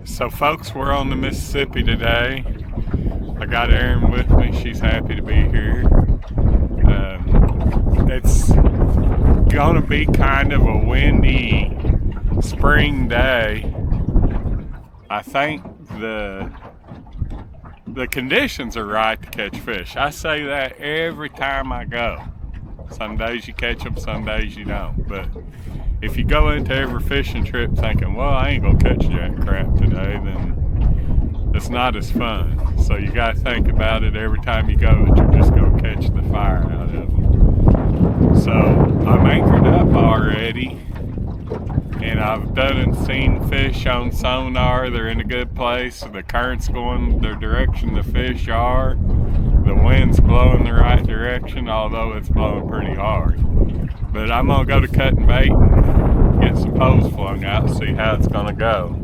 So folks, we're on the Mississippi today. I got Erin with me. She's happy to be here. It's gonna be kind of a windy spring day. I think the conditions are right to catch fish. I say that every time I go. Some days you catch them, some days you don't. But if you go into every fishing trip thinking, well, I ain't gonna catch jack crap today, then it's not as fun. So you gotta think about it every time you go that you're just gonna catch the fire out of them. So I'm anchored up already, and I've done and seen fish on sonar. They're in a good place. The current's going the direction the fish are. The wind's blowing the right direction, although it's blowing pretty hard. But I'm gonna go to cutting bait and get some poles flung out and see how it's gonna go.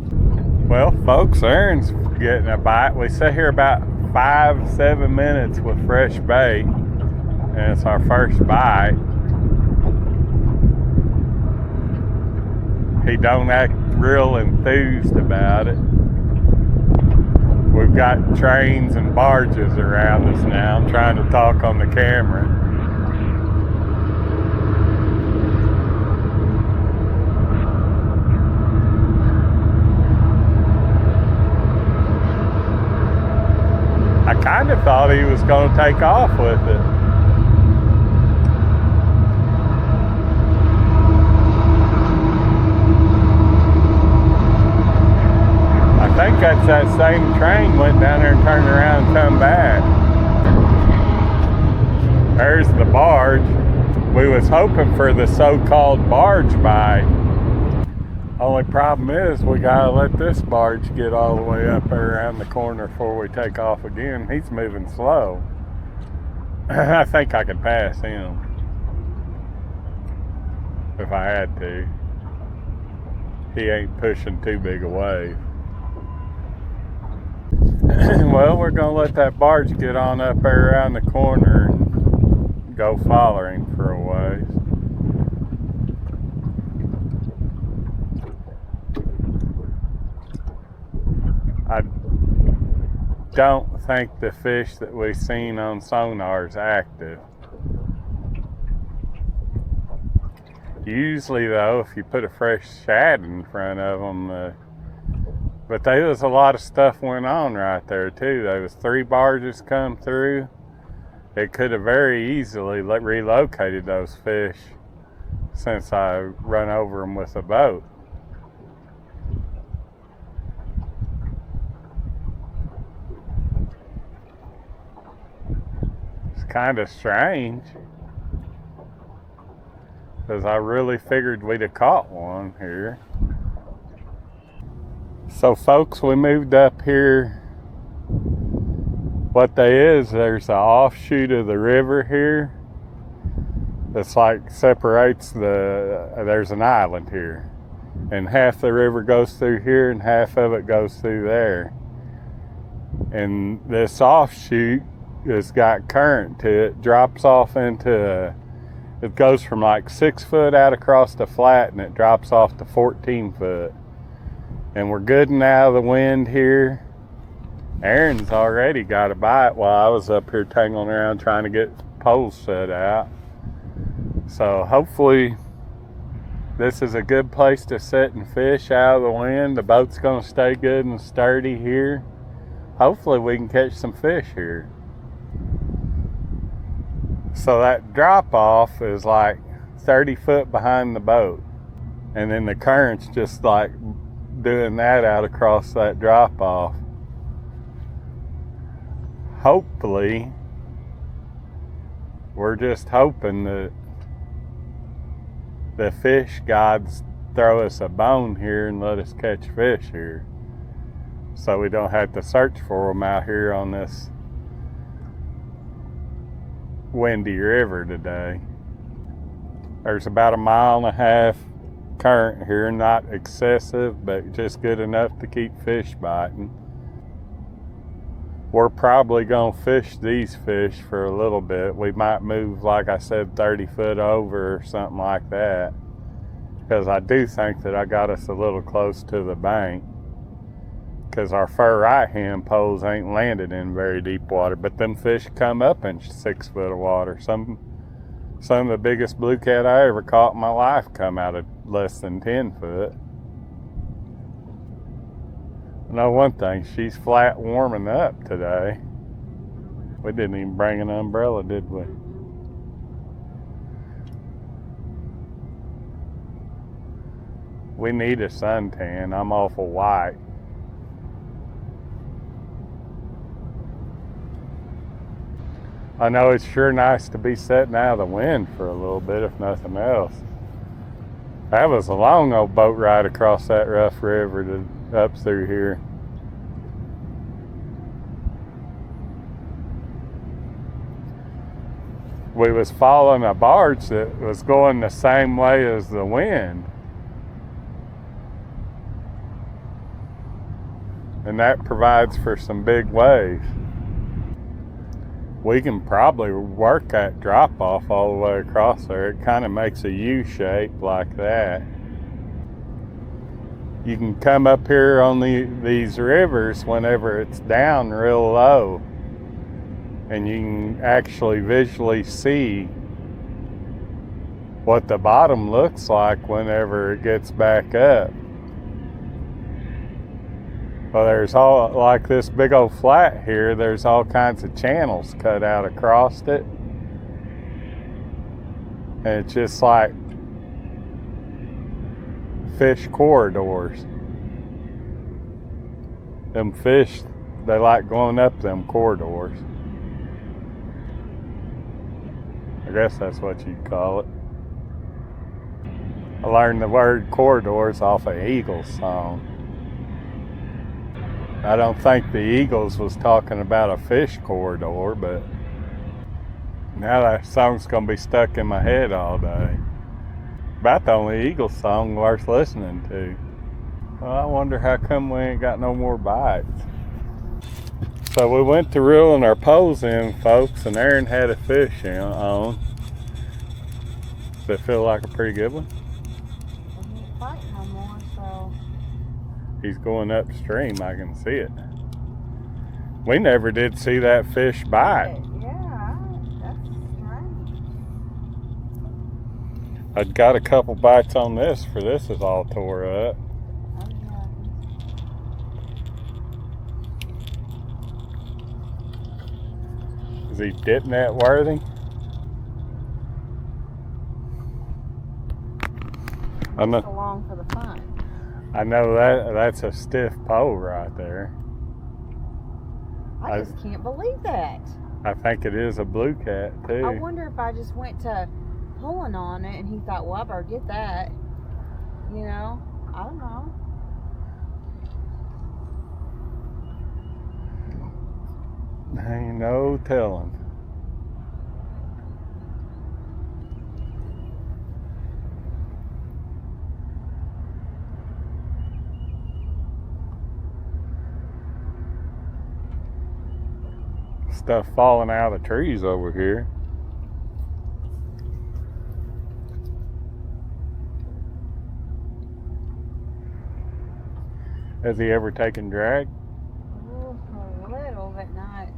Well, folks, Erin's getting a bite. We sit here about 5-7 minutes with fresh bait, and it's our first bite. He don't act real enthused about it. We've got trains and barges around us now. I'm trying to talk on the camera. I kind of thought he was going to take off with it. I think that's that same train went down there and turned around and come back. There's the barge. We was hoping for the so-called barge bite. Only problem is we gotta let this barge get all the way up there around the corner before we take off again. He's moving slow. I think I could pass him if I had to. He ain't pushing too big a wave. Well, we're gonna let that barge get on up there around the corner and go following for a ways. I don't think the fish that we've seen on sonar is active. Usually though, if you put a fresh shad in front of them, but there was a lot of stuff went on right there too. There was 3 barges come through. It could have very easily relocated those fish since I run over them with a boat. It's kind of strange, because I really figured we'd have caught one here. So folks, we moved up here. What there's an offshoot of the river here that's like separates there's an island here, and half the river goes through here and half of it goes through there. And this offshoot has got current to it, drops off into it goes from like 6 foot out across the flat and it drops off to 14 foot. And we're good and out of the wind here. Erin's already got a bite while I was up here tangling around trying to get poles set out. So hopefully this is a good place to sit and fish out of the wind. The boat's gonna stay good and sturdy here. Hopefully we can catch some fish here. So that drop off is like 30 foot behind the boat. And then the current's just like doing that out across that drop off. Hopefully, we're just hoping that the fish gods throw us a bone here and let us catch fish here, so we don't have to search for them out here on this windy river today. There's about 1.5 miles current here, not excessive, but just good enough to keep fish biting. We're probably gonna fish these fish for a little bit. We might move, like I said, 30 foot over or something like that, because I do think that I got us a little close to the bank. because our fur right hand poles ain't landed in very deep water, but them fish come up in 6 foot of water. Some of the biggest blue cat I ever caught in my life come out of less than 10 foot. I know one thing, she's flat warming up today. We didn't even bring an umbrella, did we? We need a suntan. I'm awful white. I know it's sure nice to be sitting out of the wind for a little bit, if nothing else. That was a long old boat ride across that rough river to up through here. We was following a barge that was going the same way as the wind. And that provides for some big waves. We can probably work that drop off all the way across there. It kind of makes a U shape like that. You can come up here on these rivers whenever it's down real low, and you can actually visually see what the bottom looks like whenever it gets back up. Well, there's all, like this big old flat here, there's all kinds of channels cut out across it. And it's just like fish corridors. Them fish, they like going up them corridors. I guess that's what you'd call it. I learned the word corridors off of Eagles' song. I don't think the Eagles was talking about a fish corridor, but now that song's gonna be stuck in my head all day. About the only Eagles song worth listening to. Well, I wonder how come we ain't got no more bites. So we went to reeling our poles in, folks, and Aaron had a fish on. Does it feel like a pretty good one? He ain't fighting no more, so. He's going upstream, I can see it. We never did see that fish bite. Yeah, that's strange. I'd got a couple bites on this, for this is all tore up. Oh, yeah. Is he dipping that worthy? I'm not. Along for the fun. I know that's a stiff pole right there. I just can't believe that. I think it is a blue cat too. I wonder if I just went to pulling on it and he thought, well, I better get that. You know? I don't know. Ain't no telling. Stuff falling out of the trees over here. Has he ever taken drag? Ooh, a little, but not.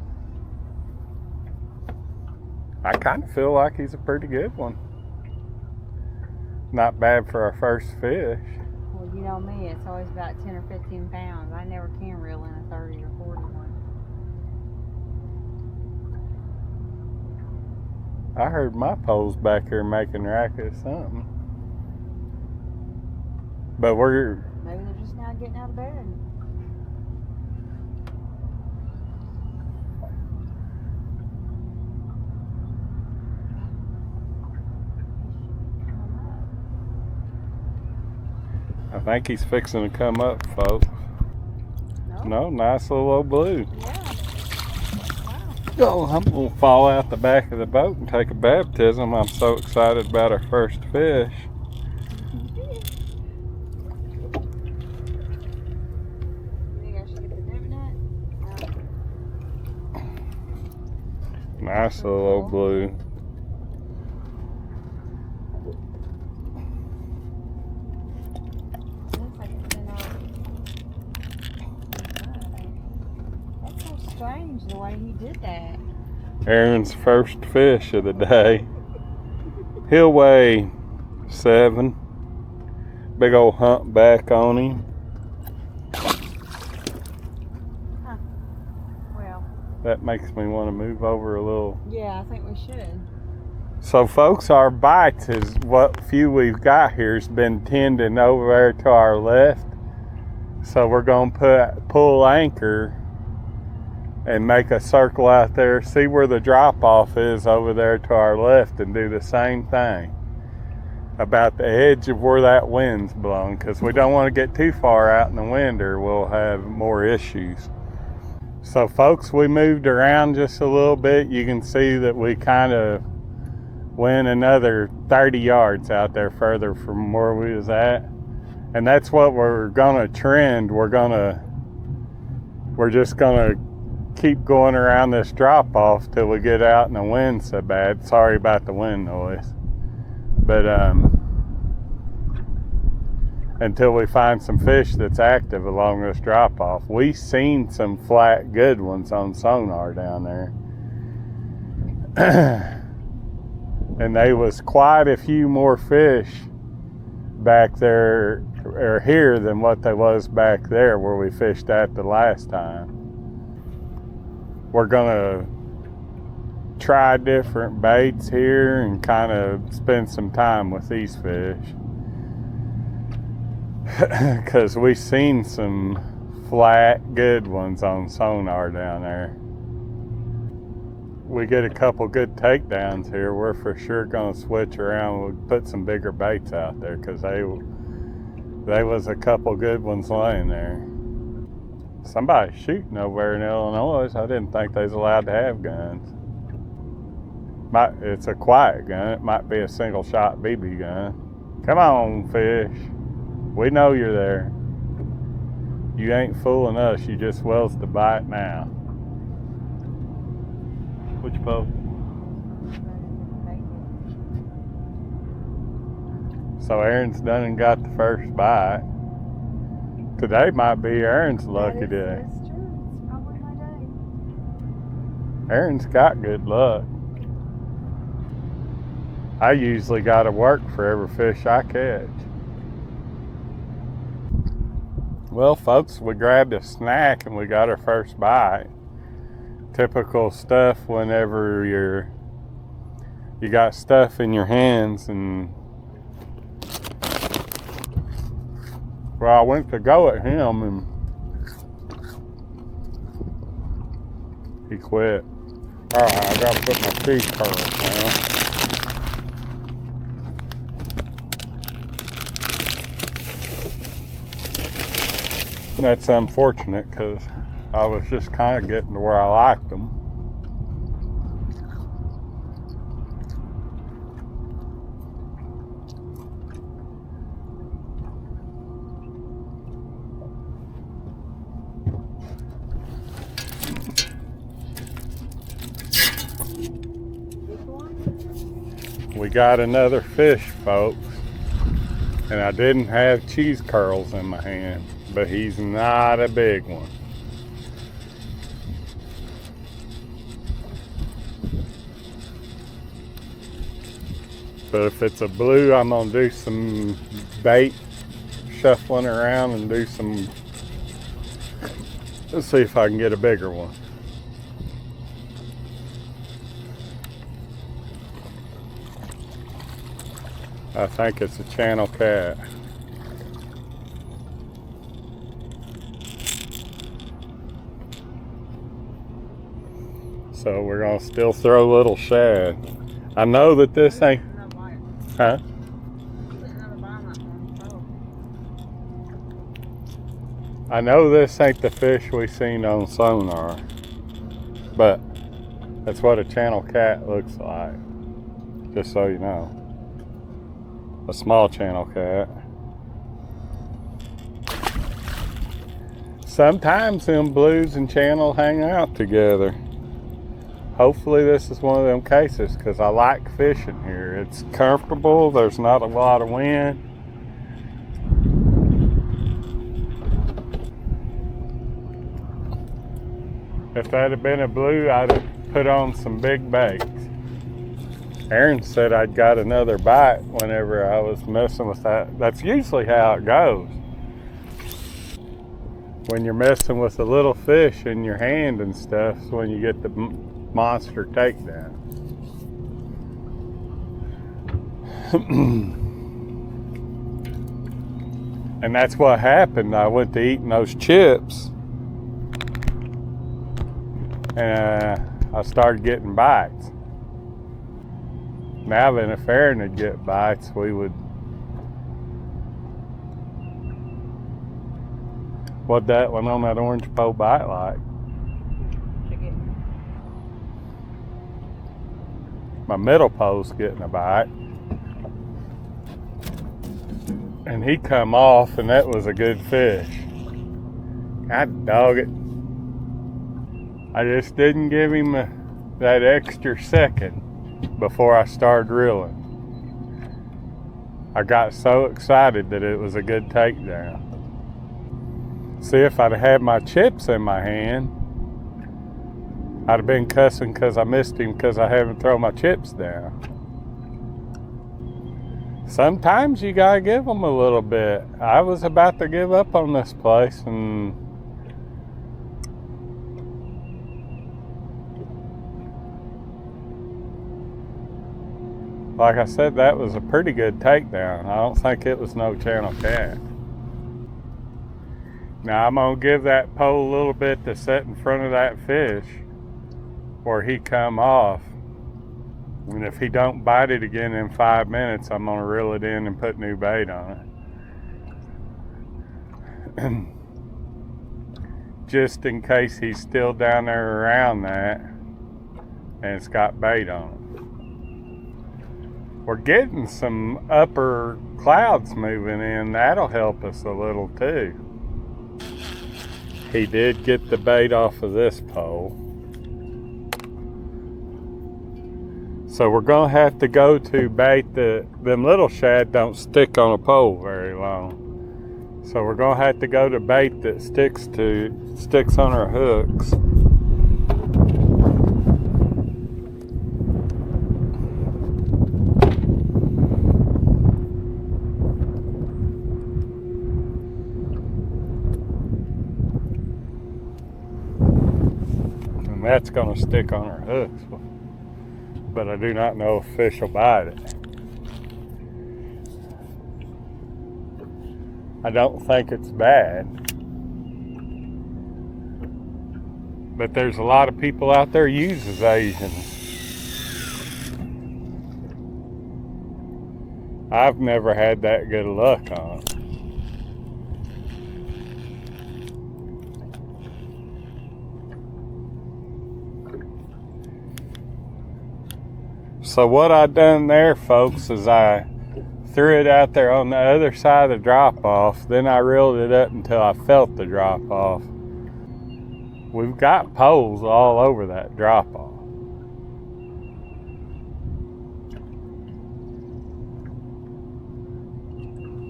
I kind of feel like he's a pretty good one. Not bad for our first fish. Well, you know me, it's always about 10 or 15 pounds. I never can reel in a 30 or 40 one. I heard my poles back here making racket or something. But we're... Maybe they're just now getting out of bed. I think he's fixing to come up, folks. No, nice little old blue. Yeah. Oh, I'm gonna fall out the back of the boat and take a baptism. I'm so excited about our first fish. Nice little old blue. strange the way he did that. Aaron's first fish of the day. He'll weigh 7. Big old humpback on him. Huh. Well. That makes me want to move over a little. Yeah, I think we should. So folks, our bites is what few we've got here has been tending over there to our left. So we're gonna pull anchor and make a circle out there, see where the drop off is over there to our left, and do the same thing about the edge of where that wind's blowing, because we don't want to get too far out in the wind or we'll have more issues. So folks, we moved around just a little bit. You can see that we kind of went another 30 yards out there further from where we was at, and that's what we're gonna trend. We're just gonna keep going around this drop off till we get out in the wind so bad. Sorry about the wind noise, but until we find some fish that's active along this drop off. We seen some flat good ones on sonar down there. And there was quite a few more fish back there or here than what there was back there where we fished at the last time. We're gonna try different baits here and kind of spend some time with these fish. Because we've seen some flat good ones on sonar down there. We get a couple good takedowns here, we're for sure gonna switch around. We'll put some bigger baits out there because they was a couple good ones laying there. Somebody's shooting over there in Illinois. I didn't think they was allowed to have guns. It's a quiet gun. It might be a single shot BB gun. Come on, fish. We know you're there. You ain't fooling us. You just wells the bite now. Which boat? So Aaron's done and got the first bite. Today might be Aaron's lucky day. That's true. It's probably my day. Aaron's got good luck. I usually gotta work for every fish I catch. Well, folks, we grabbed a snack and we got our first bite. Typical stuff whenever you got stuff in your hands. And well, I went to go at him and he quit. Alright, I gotta put my teeth curls now. That's unfortunate because I was just kind of getting to where I liked them. We got another fish, folks, and I didn't have cheese curls in my hand, but he's not a big one. But if it's a blue, I'm gonna do some bait shuffling around and do some, let's see if I can get a bigger one. I think it's a channel cat. So we're gonna still throw little shad. I know that this ain't, huh? I know this ain't the fish we seen on sonar, but that's what a channel cat looks like, just so you know. A small channel cat. Sometimes them blues and channel hang out together. Hopefully this is one of them cases because I like fishing here. It's comfortable, there's not a lot of wind. If that had been a blue, I'd have put on some big baits. Aaron said I'd got another bite whenever I was messing with that. That's usually how it goes. When you're messing with a little fish in your hand and stuff, is when you get the monster takedown. And that's what happened. I went to eating those chips and I started getting bites. Now then, if Aaron would get bites, we would. What'd that one on that orange pole bite like? My middle pole's getting a bite. And he come off, and that was a good fish. God dog it. I just didn't give him that extra second before I started reeling. I got so excited that it was a good takedown. See, if I'd had my chips in my hand, I'd have been cussing because I missed him because I haven't thrown my chips down. Sometimes you gotta give them a little bit. I was about to give up on this place, and like I said, that was a pretty good takedown. I don't think it was no channel cat. Now I'm gonna give that pole a little bit to set in front of that fish where he come off. And if he don't bite it again in 5 minutes, I'm gonna reel it in and put new bait on it. Just in case he's still down there around that and it's got bait on it. We're getting some upper clouds moving in. That'll help us a little too. He did get the bait off of this pole. So we're gonna have to go to bait them little shad don't stick on a pole very long. So we're gonna have to go to bait that sticks on our hooks. And that's gonna stick on our hooks. But I do not know if fish will bite it. I don't think it's bad. But there's a lot of people out there uses Asians. I've never had that good luck on it. So what I done there, folks, is I threw it out there on the other side of the drop-off. Then I reeled it up until I felt the drop-off. We've got poles all over that drop-off.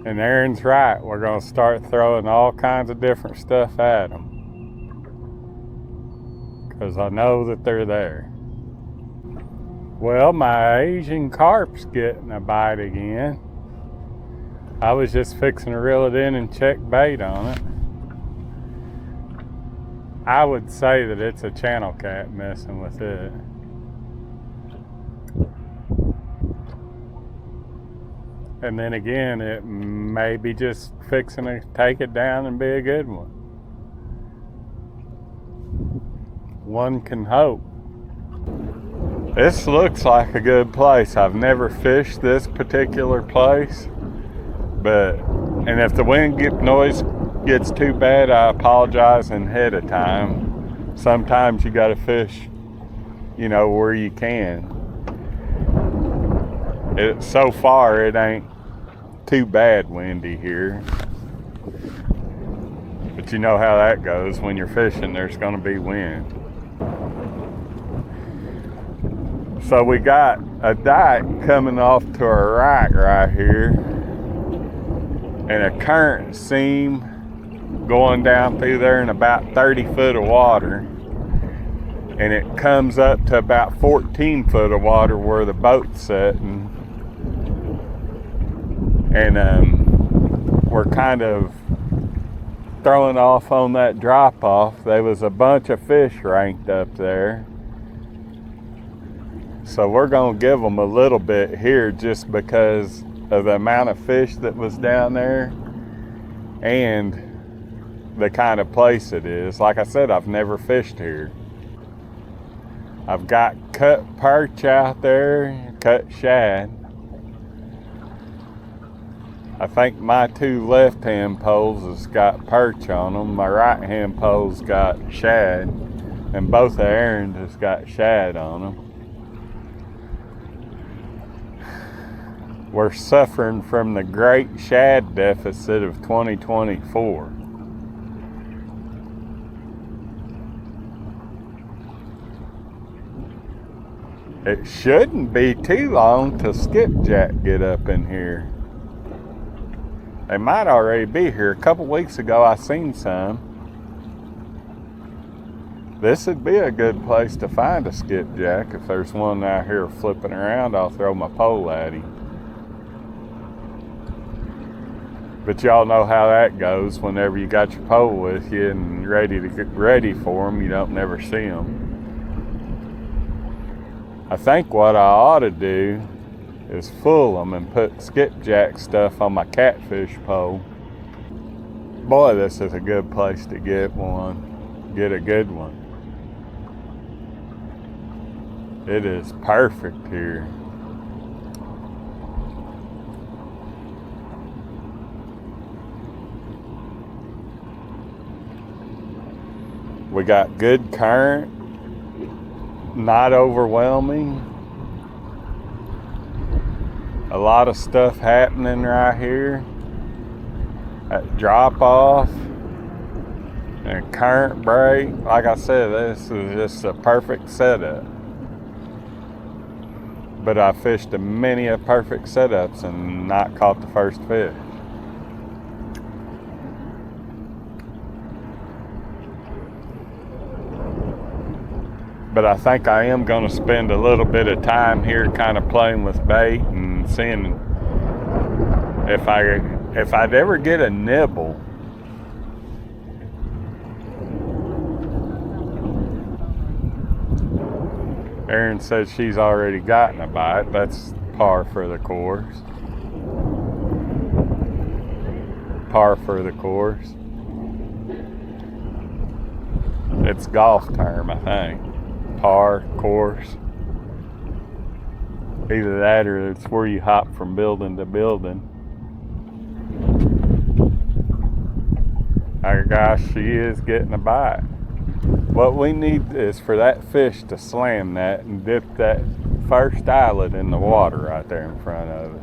And Aaron's right. We're going to start throwing all kinds of different stuff at them. Because I know that they're there. Well, my Asian carp's getting a bite again. I was just fixing to reel it in and check bait on it. I would say that it's a channel cat messing with it. And then again, it may be just fixing to take it down and be a good one. One can hope. This looks like a good place. I've never fished this particular place, and if the wind noise gets too bad, I apologize ahead of time. Sometimes you gotta fish, where you can. So far, it ain't too bad windy here. But you know how that goes. When you're fishing, there's gonna be wind. So we got a dike coming off to our right here, and a current seam going down through there in about 30 foot of water. and it comes up to about 14 foot of water where the boat's sitting. And we're kind of throwing off on that drop off. There was a bunch of fish ranked up there. So we're going to give them a little bit here just because of the amount of fish that was down there and the kind of place it is. Like I said, I've never fished here. I've got cut perch out there, cut shad. I think my two left-hand poles has got perch on them. My right-hand pole's got shad, and both of Aaron's has got shad on them. We're suffering from the great shad deficit of 2024. It shouldn't be too long till skipjack get up in here. They might already be here. A couple weeks ago I seen some. This would be a good place to find a skipjack. If there's one out here flipping around, I'll throw my pole at him. But y'all know how that goes. Whenever you got your pole with you and ready to get ready for them, you don't never see them. I think what I ought to do is fool them and put skipjack stuff on my catfish pole. Boy, this is a good place to get one. Get a good one. It is perfect here. We got good current, not overwhelming. A lot of stuff happening right here. That drop off and current break. Like I said, this is just a perfect setup. But I fished many a perfect setups and not caught the first fish. But I think I am going to spend a little bit of time here kind of playing with bait and seeing if I'd ever get a nibble. Erin says she's already gotten a bite. That's par for the course. Par for the course. It's golf term, I think. Par, course. Either that or it's where you hop from building to building. Oh gosh, she is getting a bite. What we need is for that fish to slam that and dip that first eyelet in the water right there in front of us.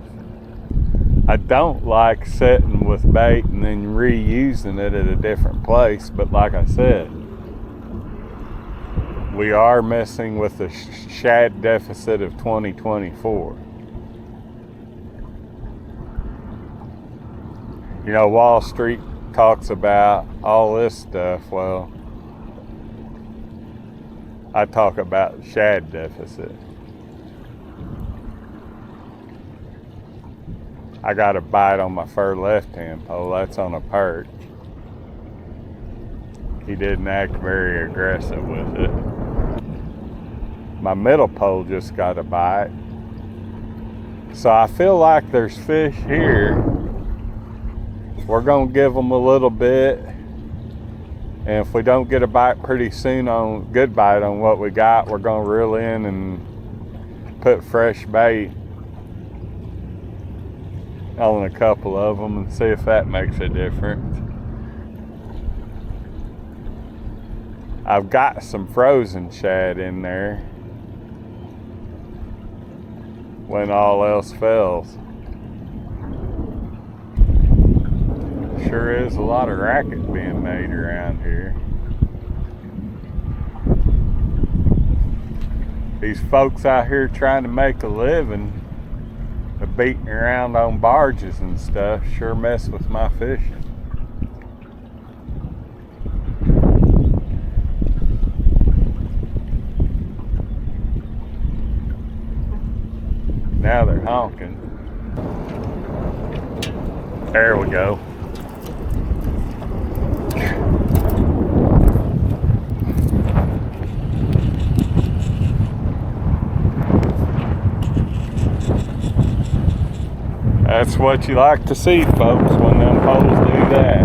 I don't like setting with bait and then reusing it at a different place, but like I said, we are messing with the shad deficit of 2024. You know, Wall Street talks about all this stuff. Well, I talk about shad deficit. I got a bite on my fur left-hand pole. That's on a perch. He didn't act very aggressive with it. My middle pole just got a bite. So I feel like there's fish here. We're going to give them a little bit. And if we don't get a bite pretty soon good bite on what we got, we're going to reel in and put fresh bait on a couple of them and see if that makes a difference. I've got some frozen shad in there when all else fails. Sure is a lot of racket being made around here. These folks out here trying to make a living beating around on barges and stuff sure mess with my fishing. start honking. There we go. That's what you like to see, folks, when them poles do that.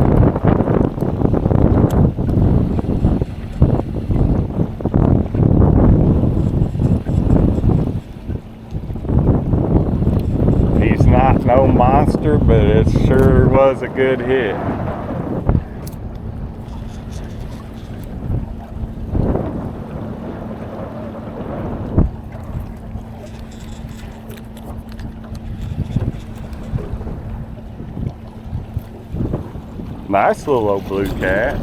He's not no monster, but it sure was a good hit. Nice little old blue cat.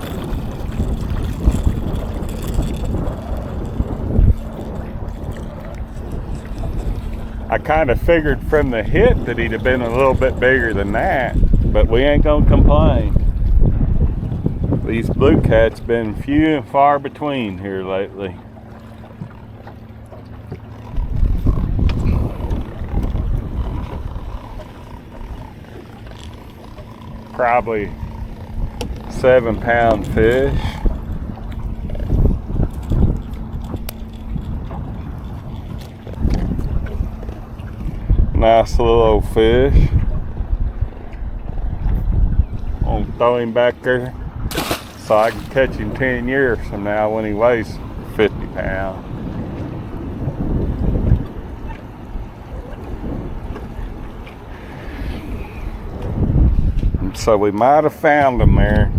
I kind of figured from the hit that he'd have been a little bit bigger than that, but we ain't gonna complain. These blue cats been few and far between here lately. Probably 7-pound fish. Nice little old fish. I'll throw him back there so I can catch him 10 years from now when he weighs 50 pounds. So we might have found them there.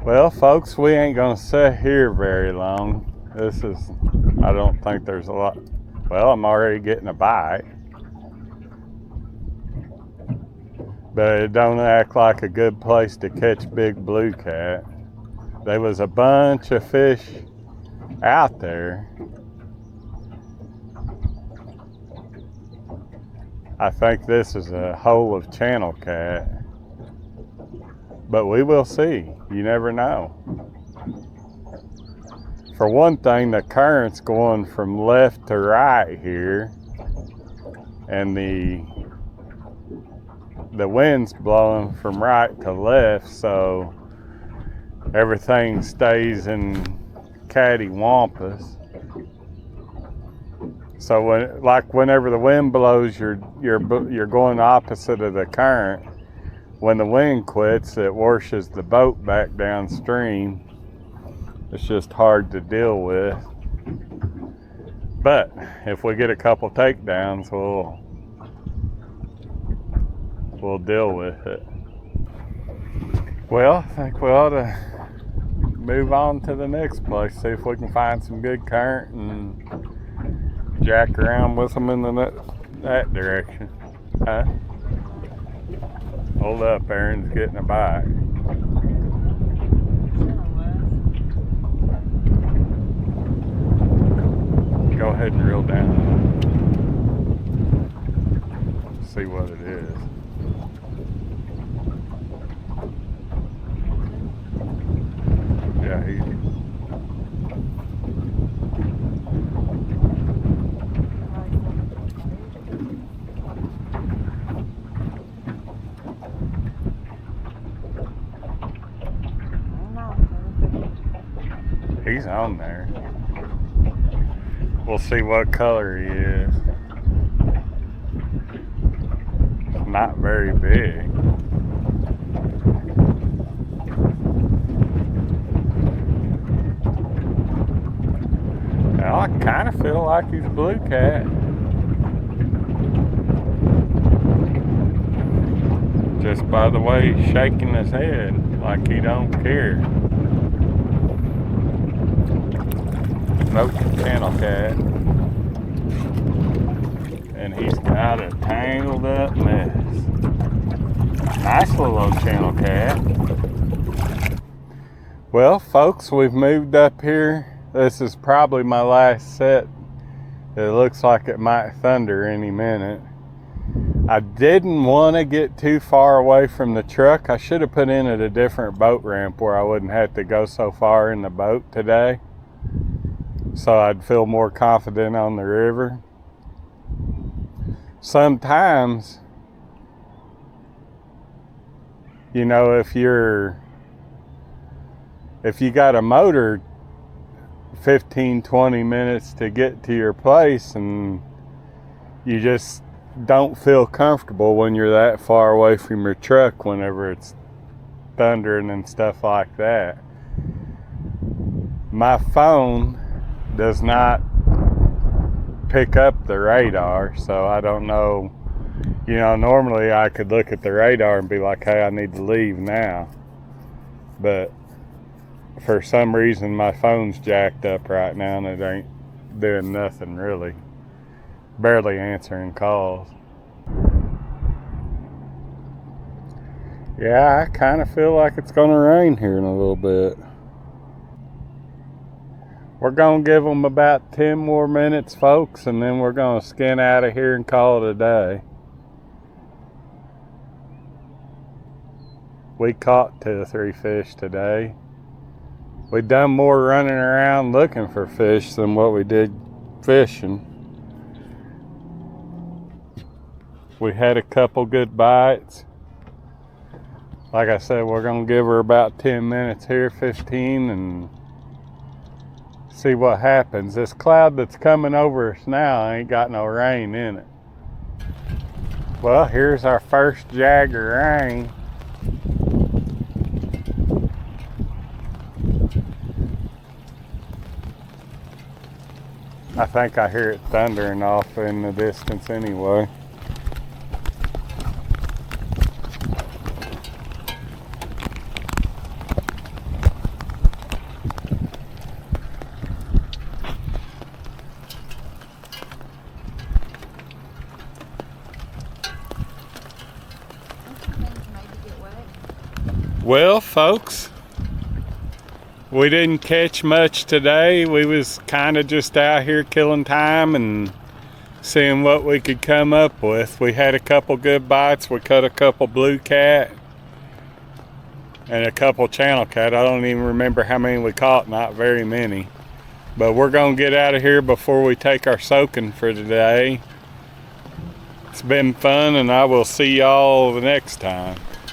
Well, folks, we ain't gonna sit here very long. I don't think there's a lot. Well, I'm already getting a bite. But it don't act like a good place to catch big blue cat. There was a bunch of fish out there. I think this is a hole of channel cat. But we will see. You never know. For one thing, the current's going from left to right here, and the wind's blowing from right to left, so everything stays in cattywampus. So whenever the wind blows, you're going opposite of the current. When the wind quits, it washes the boat back downstream. It's just hard to deal with. But if we get a couple takedowns, we'll deal with it. Well, I think we ought to move on to the next place, see if we can find some good current and jack around with them in that direction. Huh? Hold up, Aaron's getting a bite. Go ahead and reel down. See what it is. Yeah, he's on there. We'll see what color he is. It's not very big. Well, I kind of feel like he's a blue cat. Just by the way he's shaking his head like he don't care. Nope, channel cat. And he's got a tangled up mess. Nice little old channel cat. Well, folks, we've moved up here. This is probably my last set. It looks like it might thunder any minute. I didn't want to get too far away from the truck. I should have put in at a different boat ramp where I wouldn't have to go so far in the boat today, so I'd feel more confident on the river. sometimes, you know, if you got a motor 15-20 minutes to get to your place, and you just don't feel comfortable when you're that far away from your truck whenever it's thundering and stuff like that. My phone does not pick up the radar, so I don't know. You know, normally I could look at the radar and be like, hey, I need to leave now. But for some reason my phone's jacked up right now and it ain't doing nothing really. Barely answering calls. Yeah, I kind of feel like it's gonna rain here in a little bit. We're gonna give them about 10 more minutes, folks, and then we're gonna skin out of here and call it a day. We caught 2 or 3 fish today. We done more running around looking for fish than what we did fishing. We had a couple good bites. Like I said, we're gonna give her about 10 minutes here, 15, and see what happens. This cloud that's coming over us now ain't got no rain in it. Well, here's our first Jagger rain. I think I hear it thundering off in the distance anyway. Well, folks, we didn't catch much today. We was kind of just out here killing time and seeing what we could come up with. We had a couple good bites. We caught a couple blue cat and a couple channel cat. I don't even remember how many we caught, not very many. But we're gonna get out of here before we take our soaking for today. It's been fun, and I will see y'all the next time.